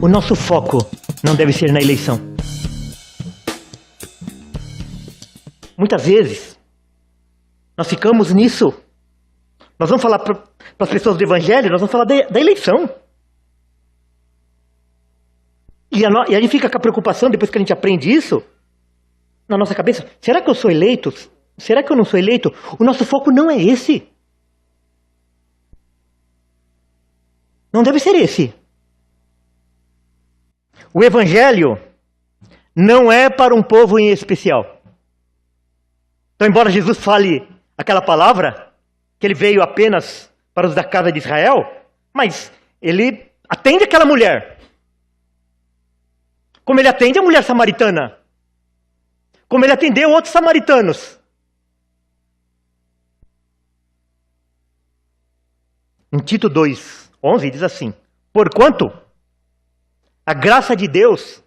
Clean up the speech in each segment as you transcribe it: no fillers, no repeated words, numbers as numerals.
O nosso foco não deve ser na eleição. Muitas vezes, nós ficamos nisso. Nós vamos falar para as pessoas do Evangelho, nós vamos falar da eleição. E a gente fica com a preocupação, depois que a gente aprende isso, na nossa cabeça, será que eu sou eleito? Será que eu não sou eleito? O nosso foco não é esse. Não deve ser esse. O Evangelho não é para um povo em especial. Então, embora Jesus fale aquela palavra, que ele veio apenas para os da casa de Israel, mas ele atende aquela mulher. Como ele atende a mulher samaritana. Como ele atendeu outros samaritanos. Em Tito 2:11 diz assim: porquanto a graça de Deus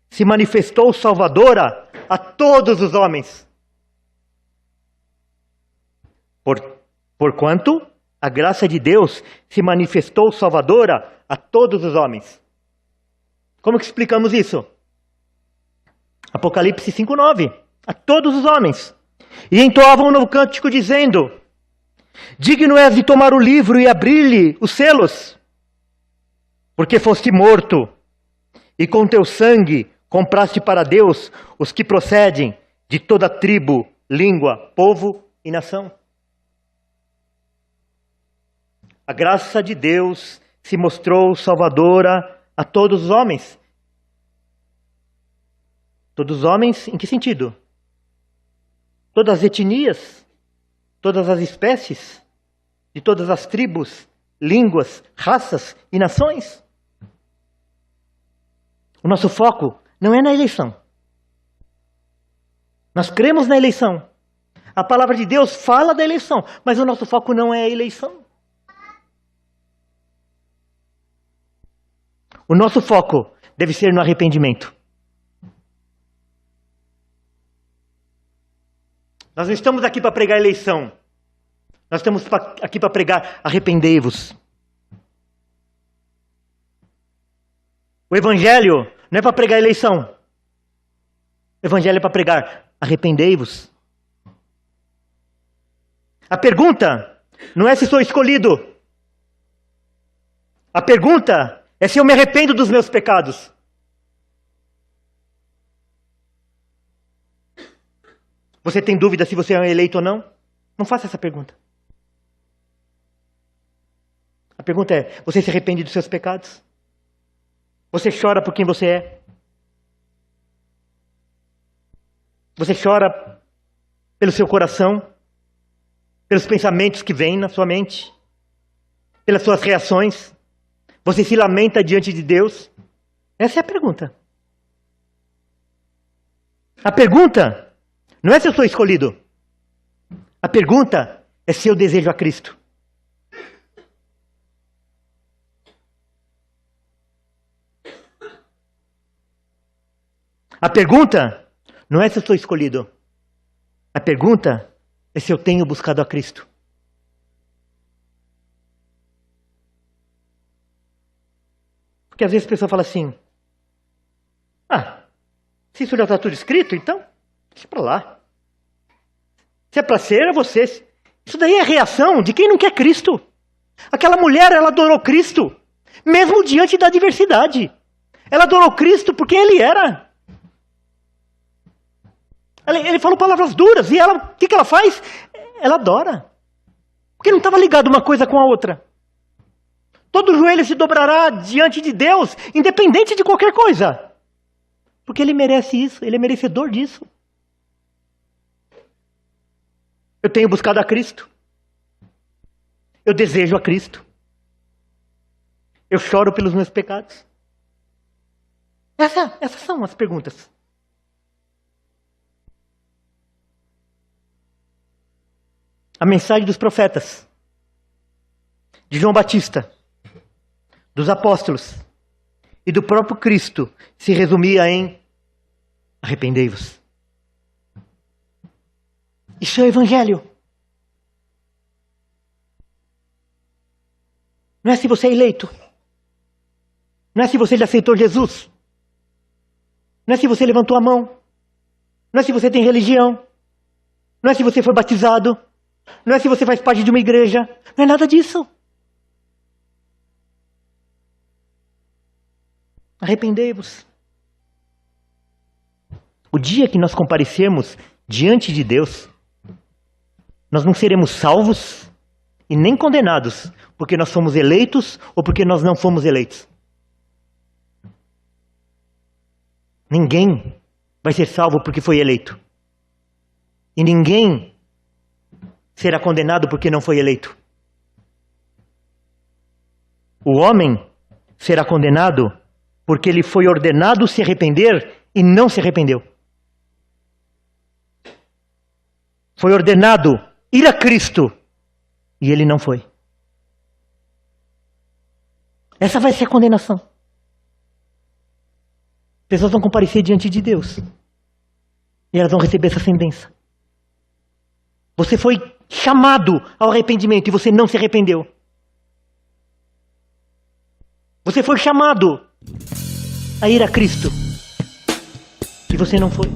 se manifestou salvadora a todos os homens. Porquanto a graça de Deus se manifestou salvadora a todos os homens. Como que explicamos isso? Apocalipse 5:9. A todos os homens. E entoavam um novo cântico dizendo: digno és de tomar o livro e abrir-lhe os selos, porque foste morto, e com teu sangue compraste para Deus os que procedem de toda tribo, língua, povo e nação. A graça de Deus se mostrou salvadora a todos os homens. Todos os homens, em que sentido? Todas as etnias, todas as espécies, de todas as tribos, línguas, raças e nações. O nosso foco não é na eleição. Nós cremos na eleição. A palavra de Deus fala da eleição, mas o nosso foco não é a eleição. O nosso foco deve ser no arrependimento. Nós não estamos aqui para pregar eleição. Nós estamos aqui para pregar arrependei-vos. O Evangelho não é para pregar eleição. O Evangelho é para pregar arrependei-vos. A pergunta não é se sou escolhido. A pergunta é se eu me arrependo dos meus pecados. Você tem dúvida se você é eleito ou não? Não faça essa pergunta. A pergunta é, você se arrepende dos seus pecados? Você chora por quem você é? Você chora pelo seu coração? Pelos pensamentos que vêm na sua mente? Pelas suas reações? Você se lamenta diante de Deus? Essa é a pergunta. A pergunta não é se eu sou escolhido. A pergunta é se eu desejo a Cristo. A pergunta não é se eu sou escolhido. A pergunta é se eu tenho buscado a Cristo. Porque às vezes a pessoa fala assim: se isso já está tudo escrito, então deixa para lá. Se é para ser, é você. Isso daí é a reação de quem não quer Cristo. Aquela mulher, ela adorou Cristo, mesmo diante da adversidade. Ela adorou Cristo porque Ele era. Ele falou palavras duras e ela, o que ela faz? Ela adora. Porque não estava ligado uma coisa com a outra. Todo joelho se dobrará diante de Deus, independente de qualquer coisa. Porque Ele merece isso, Ele é merecedor disso. Eu tenho buscado a Cristo. Eu desejo a Cristo. Eu choro pelos meus pecados. Essas são as perguntas. A mensagem dos profetas, de João Batista, dos apóstolos e do próprio Cristo se resumia em arrependei-vos. Isso é o Evangelho. Não é se você é eleito. Não é se você já aceitou Jesus. Não é se você levantou a mão. Não é se você tem religião. Não é se você foi batizado. Não é se você faz parte de uma igreja. Não é nada disso. Arrependei-vos. O dia que nós comparecermos diante de Deus, nós não seremos salvos e nem condenados porque nós fomos eleitos ou porque nós não fomos eleitos. Ninguém vai ser salvo porque foi eleito. E ninguém será condenado porque não foi eleito. O homem será condenado porque ele foi ordenado se arrepender e não se arrependeu. Foi ordenado ir a Cristo e ele não foi. Essa vai ser a condenação. Pessoas vão comparecer diante de Deus e elas vão receber essa sentença. Você foi chamado ao arrependimento e você não se arrependeu. Você foi chamado a ir a Cristo e você não foi.